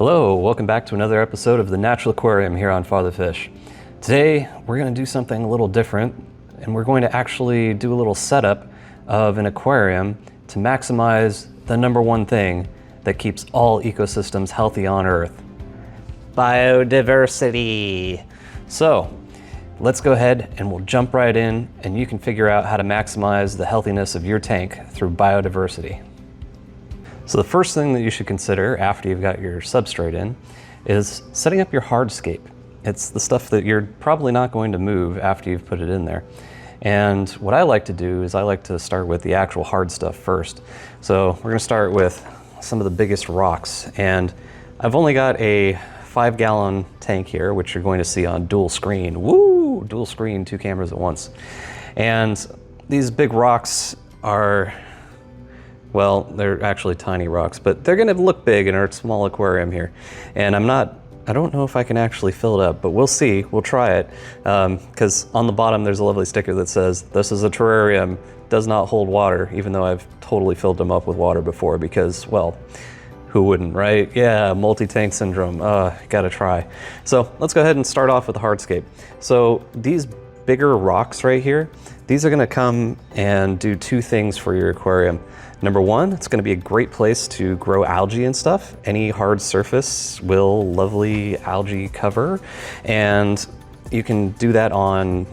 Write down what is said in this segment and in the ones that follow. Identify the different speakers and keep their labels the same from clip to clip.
Speaker 1: Hello, welcome back to another episode of the Natural Aquarium here on Father Fish. Today, we're going to do something a little different, and we're going to actually do a little setup of an aquarium to maximize the number one thing that keeps all ecosystems healthy on Earth: biodiversity. So, let's go ahead and we'll jump right in, and you can figure out how to maximize the healthiness of your tank through biodiversity. So the first thing that you should consider after you've got your substrate in is setting up your hardscape. It's the stuff that you're probably not going to move after you've put it in there. And what I like to do is I like to start with the actual hard stuff first. So we're going to start with some of the biggest rocks. And I've only got a 5-gallon tank here, which you're going to see on dual screen. Woo! Dual screen, 2 cameras at once. And these big rocks are, well, they're actually tiny rocks, but they're gonna look big in our small aquarium here. And I don't know if I can actually fill it up, but we'll see, we'll try it. Because on the bottom, there's a lovely sticker that says, "This is a terrarium, does not hold water," even though I've totally filled them up with water before because, well, who wouldn't, right? Yeah, multi-tank syndrome, gotta try. So let's go ahead and start off with the hardscape. So these bigger rocks right here, these are gonna come and do 2 things for your aquarium. Number one, it's gonna be a great place to grow algae and stuff. Any hard surface will lovely algae cover, and you can do that on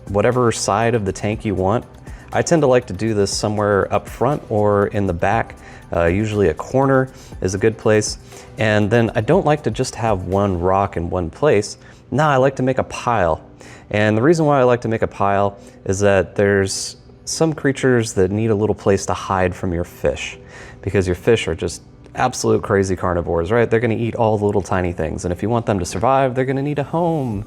Speaker 1: whatever side of the tank you want. I tend to like to do this somewhere up front or in the back. Usually a corner is a good place. And then I don't like to just have one rock in one place. No, I like to make a pile. And the reason why I like to make a pile is that there's some creatures that need a little place to hide from your fish, because your fish are just absolute crazy carnivores, right? They're gonna eat all the little tiny things. And if you want them to survive, they're gonna need a home.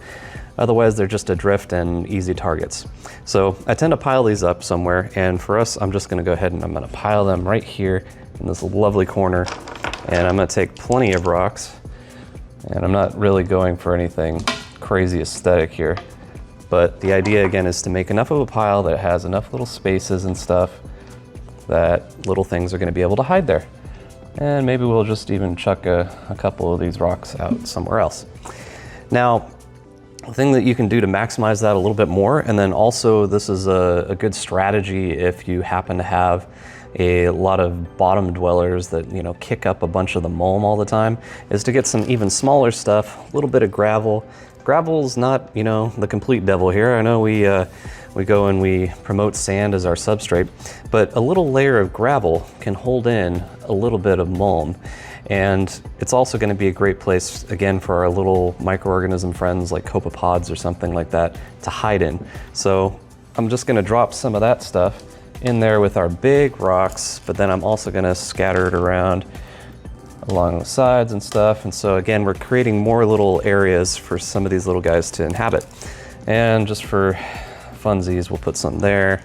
Speaker 1: Otherwise, they're just adrift and easy targets. So I tend to pile these up somewhere. And for us, I'm just gonna go ahead and I'm gonna pile them right here in this lovely corner. And I'm gonna take plenty of rocks. And I'm not really going for anything crazy aesthetic here. But the idea, again, is to make enough of a pile that has enough little spaces and stuff that little things are going to be able to hide there. And maybe we'll just even chuck a couple of these rocks out somewhere else. Now, the thing that you can do to maximize that a little bit more, and then also this is a good strategy if you happen to have a lot of bottom dwellers that, you know, kick up a bunch of the mulm all the time, is to get some even smaller stuff, a little bit of gravel. Gravel's not, you know, the complete devil here. I know we go and we promote sand as our substrate, but a little layer of gravel can hold in a little bit of mulm. And it's also going to be a great place, again, for our little microorganism friends like copepods or something like that to hide in. So I'm just going to drop some of that stuff in there with our big rocks, but then I'm also going to scatter it around along the sides and stuff. And so again, we're creating more little areas for some of these little guys to inhabit. And just for funsies, we'll put some there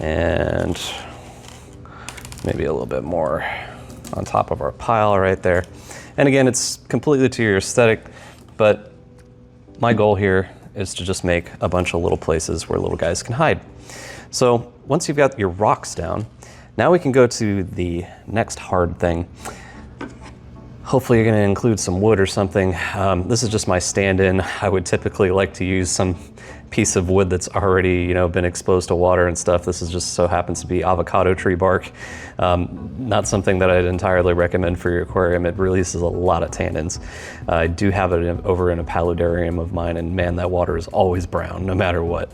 Speaker 1: and maybe a little bit more on top of our pile right there. And again, it's completely to your aesthetic, but my goal here is to just make a bunch of little places where little guys can hide. So once you've got your rocks down, now we can go to the next hard thing. Hopefully you're going to include some wood or something. This is just my stand-in. I would typically like to use some piece of wood that's already, you know, been exposed to water and stuff. This is just so happens to be avocado tree bark. Not something that I'd entirely recommend for your aquarium. It releases a lot of tannins. I do have it over in a paludarium of mine, and man, that water is always brown no matter what.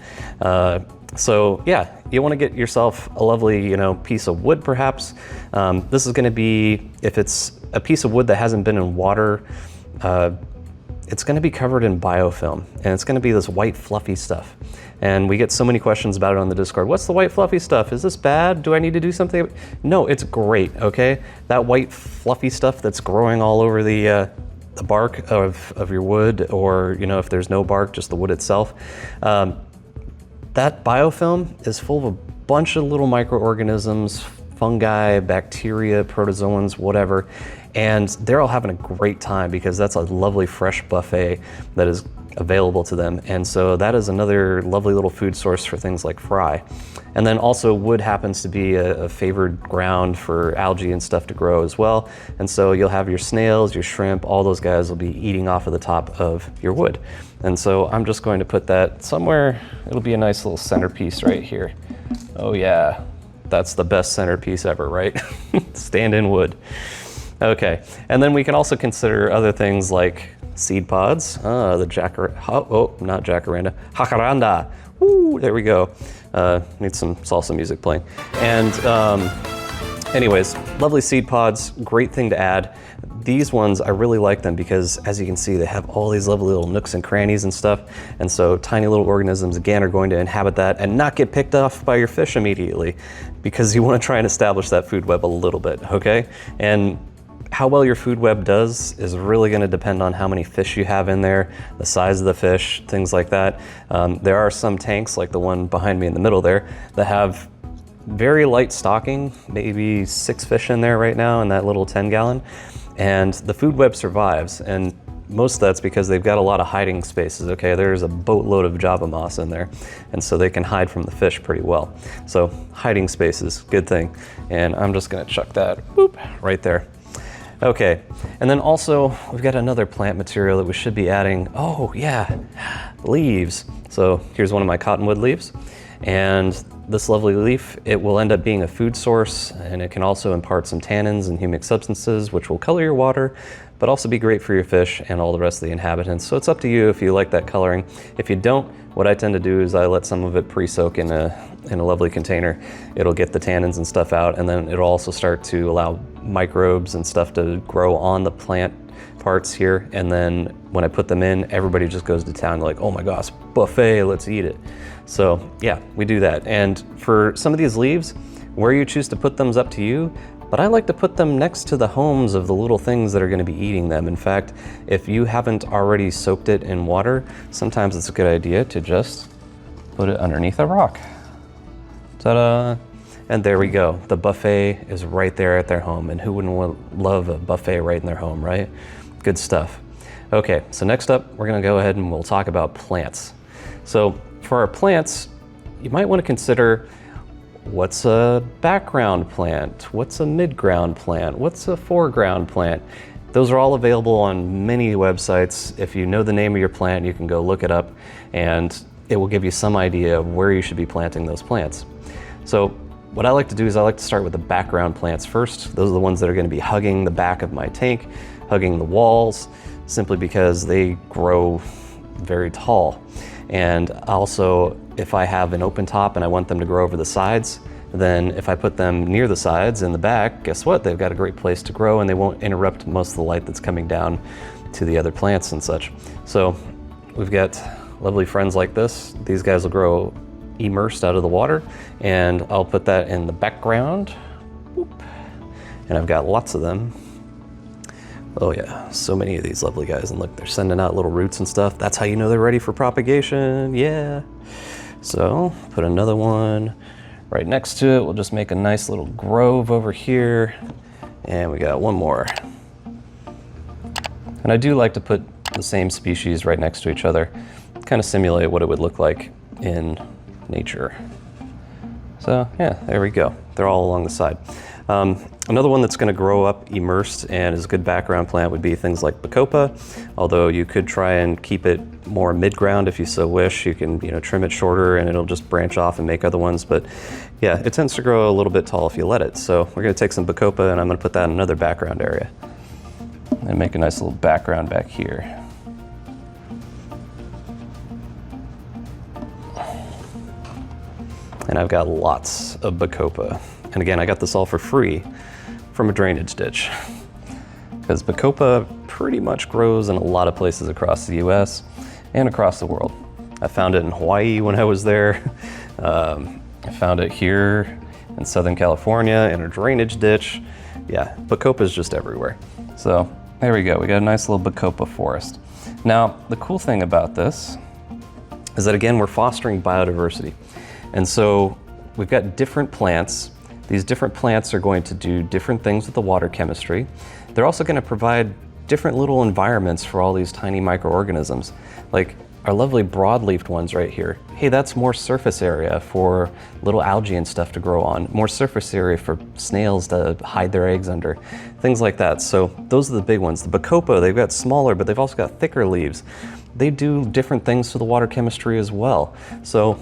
Speaker 1: So yeah, you want to get yourself a lovely, you know, piece of wood perhaps. This is going to be, if it's a piece of wood that hasn't been in water, it's going to be covered in biofilm, and it's going to be this white fluffy stuff. And we get so many questions about it on the Discord. What's the white fluffy stuff? Is this bad? Do I need to do something? No, it's great, okay? That white fluffy stuff that's growing all over the bark of your wood, or, you know, if there's no bark, just the wood itself. That biofilm is full of a bunch of little microorganisms, fungi, bacteria, protozoans, whatever, and they're all having a great time because that's a lovely fresh buffet that is available to them. And so that is another lovely little food source for things like fry. And then also wood happens to be a favored ground for algae and stuff to grow as well. And so you'll have your snails, your shrimp, all those guys will be eating off of the top of your wood. And so I'm just going to put that somewhere. It'll be a nice little centerpiece right here. Oh yeah, that's the best centerpiece ever, right? Stand-in wood. Okay, and then we can also consider other things like seed pods, not jacaranda, jacaranda. Woo, there we go. Need some salsa music playing. And anyways, lovely seed pods, great thing to add. These ones, I really like them because as you can see, they have all these lovely little nooks and crannies and stuff. And so tiny little organisms, again, are going to inhabit that and not get picked off by your fish immediately, because you want to try and establish that food web a little bit, okay? And how well your food web does is really going to depend on how many fish you have in there, the size of the fish, things like that. There are some tanks, like the one behind me in the middle there, that have very light stocking, maybe 6 fish in there right now in that little 10-gallon. And the food web survives, and most of that's because they've got a lot of hiding spaces, okay? There's a boatload of Java moss in there, and so they can hide from the fish pretty well. So hiding spaces, good thing. And I'm just gonna chuck that, boop, right there. Okay, and then also we've got another plant material that we should be adding. Oh yeah, leaves. So here's one of my cottonwood leaves. And this lovely leaf, it will end up being a food source, and it can also impart some tannins and humic substances, which will color your water, but also be great for your fish and all the rest of the inhabitants. So it's up to you if you like that coloring. If you don't, what I tend to do is I let some of it pre-soak in a lovely container. It'll get the tannins and stuff out, and then it'll also start to allow microbes and stuff to grow on the plant parts here. And then when I put them in, everybody just goes to town like, oh my gosh, buffet, let's eat it. So yeah, we do that. And for some of these leaves, where you choose to put them is up to you, but I like to put them next to the homes of the little things that are going to be eating them. In fact, if you haven't already soaked it in water, sometimes it's a good idea to just put it underneath a rock. Ta-da! And there we go. The buffet is right there at their home, and who wouldn't love a buffet right in their home, right? Good stuff. Okay, so next up, we're gonna go ahead and we'll talk about plants. So for our plants, you might want to consider what's a background plant, what's a mid-ground plant, what's a foreground plant. Those are all available on many websites. If you know the name of your plant, you can go look it up, and it will give you some idea of where you should be planting those plants. So what I like to do is I like to start with the background plants first. Those are the ones that are going to be hugging the back of my tank, hugging the walls, simply because they grow very tall. And also, if I have an open top and I want them to grow over the sides, then if I put them near the sides in the back, guess what? They've got a great place to grow, and they won't interrupt most of the light that's coming down to the other plants and such. So we've got lovely friends like this. These guys will grow immersed out of the water, and I'll put that in the background. Whoop. And I've got lots of them. Oh yeah, so many of these lovely guys, and look, they're sending out little roots and stuff. That's how you know they're ready for propagation, yeah. So put another one right next to it. We'll just make a nice little grove over here, and we got one more. And I do like to put the same species right next to each other, kind of simulate what it would look like in nature. So yeah, there we go. They're all along the side. Another one that's going to grow up immersed and is a good background plant would be things like bacopa, although you could try and keep it more mid-ground if you so wish. You can, trim it shorter and it'll just branch off and make other ones, but yeah, it tends to grow a little bit tall if you let it. So we're going to take some bacopa, and I'm going to put that in another background area and make a nice little background back here. And I've got lots of bacopa. And again, I got this all for free from a drainage ditch, because bacopa pretty much grows in a lot of places across the US and across the world. I found it in Hawaii when I was there. I found it here in Southern California in a drainage ditch. Yeah, bacopa is just everywhere. So there we go. We got a nice little bacopa forest. Now, the cool thing about this is that, again, we're fostering biodiversity. And so we've got different plants. These different plants are going to do different things with the water chemistry. They're also going to provide different little environments for all these tiny microorganisms. Like our lovely broadleafed ones right here. Hey, that's more surface area for little algae and stuff to grow on, more surface area for snails to hide their eggs under, things like that. So those are the big ones. The Bacopa, they've got smaller, but they've also got thicker leaves. They do different things to the water chemistry as well. So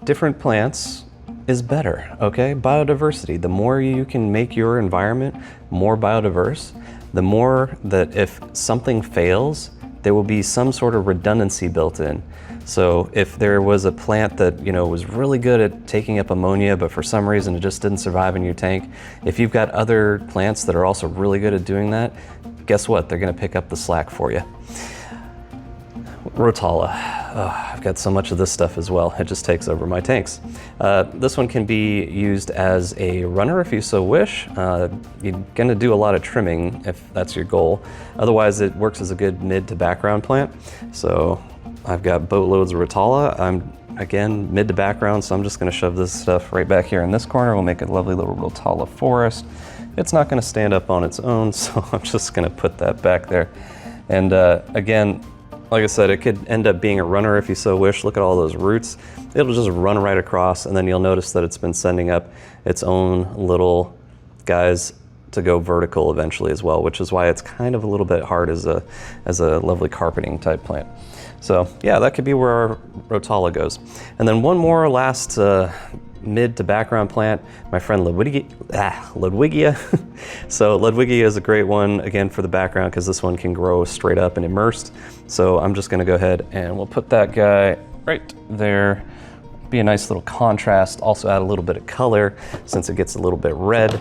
Speaker 1: different plants is better, okay? Biodiversity, the more you can make your environment more biodiverse, the more that if something fails, there will be some sort of redundancy built in. So if there was a plant that, you know, was really good at taking up ammonia, but for some reason it just didn't survive in your tank, if you've got other plants that are also really good at doing that, guess what? They're gonna pick up the slack for you. Rotala. Oh, I've got so much of this stuff as well. It just takes over my tanks. This one can be used as a runner if you so wish. You're gonna do a lot of trimming if that's your goal. Otherwise, it works as a good mid to background plant. So I've got boatloads of Rotala. I'm, again, mid to background, so I'm just gonna shove this stuff right back here in this corner. We'll make a lovely little Rotala forest. It's not gonna stand up on its own, so I'm just gonna put that back there. And again, like I said, it could end up being a runner if you so wish. Look at all those roots. It'll just run right across, and then you'll notice that it's been sending up its own little guys to go vertical eventually as well, which is why it's kind of a little bit hard as a lovely carpeting type plant. So yeah, that could be where our Rotala goes. And then one more last mid to background plant, my friend Ludwigia. So Ludwigia is a great one, again, for the background, because this one can grow straight up and immersed. So I'm just gonna go ahead and we'll put that guy right there. Be a nice little contrast, also add a little bit of color since it gets a little bit red.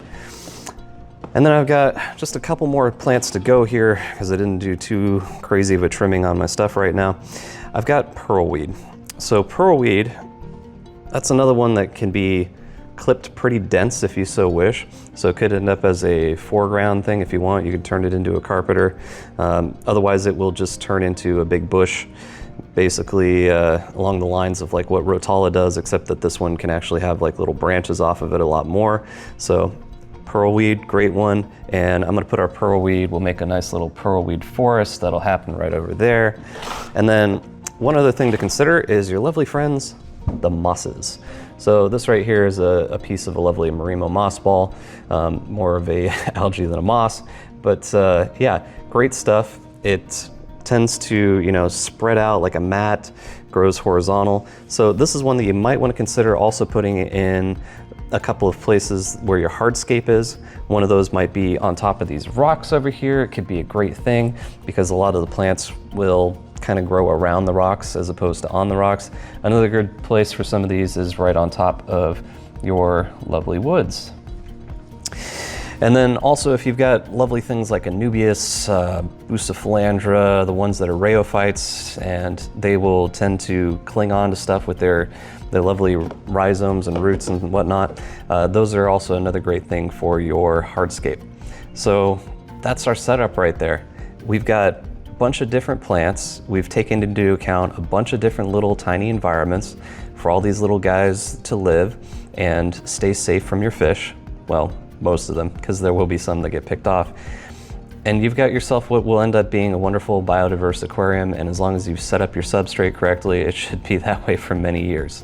Speaker 1: And then I've got just a couple more plants to go here because I didn't do too crazy of a trimming on my stuff right now. I've got pearlweed. So pearlweed, that's another one that can be clipped pretty dense if you so wish. So it could end up as a foreground thing if you want. You could turn it into a carpeter. Otherwise it will just turn into a big bush, basically along the lines of like what Rotala does, except that this one can actually have like little branches off of it a lot more. So pearlweed, great one. And I'm gonna put our pearlweed, we'll make a nice little pearlweed forest. That'll happen right over there. And then one other thing to consider is your lovely friends, the mosses. So this right here is a piece of a lovely Marimo moss ball, more of a algae than a moss, but yeah, great stuff. It tends to, you know, spread out like a mat, grows horizontal. So this is one that you might want to consider also putting in a couple of places where your hardscape is. One of those might be on top of these rocks over here. It could be a great thing because a lot of the plants will kind of grow around the rocks as opposed to on the rocks. Another good place for some of these is right on top of your lovely woods. And then also if you've got lovely things like Anubias, Bucephalandra, the ones that are rheophytes, and they will tend to cling on to stuff with their lovely rhizomes and roots and whatnot. Those are also another great thing for your hardscape. So that's our setup right there. We've got bunch of different plants. We've taken into account a bunch of different little tiny environments for all these little guys to live and stay safe from your fish. Well, most of them, because there will be some that get picked off. And you've got yourself what will end up being a wonderful biodiverse aquarium, and as long as you've set up your substrate correctly, it should be that way for many years.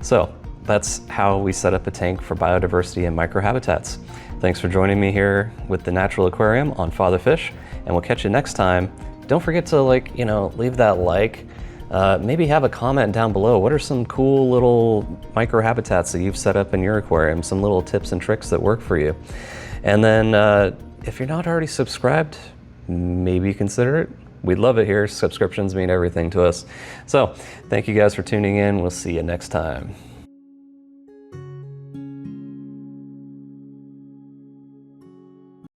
Speaker 1: So that's how we set up a tank for biodiversity and microhabitats. Thanks for joining me here with the Natural Aquarium on Father Fish, and we'll catch you next time. Don't forget to leave that like. Maybe have a comment down below. What are some cool little microhabitats that you've set up in your aquarium? Some little tips and tricks that work for you. And then if you're not already subscribed, maybe consider it. We'd love it here. Subscriptions mean everything to us. So thank you guys for tuning in. We'll see you next time.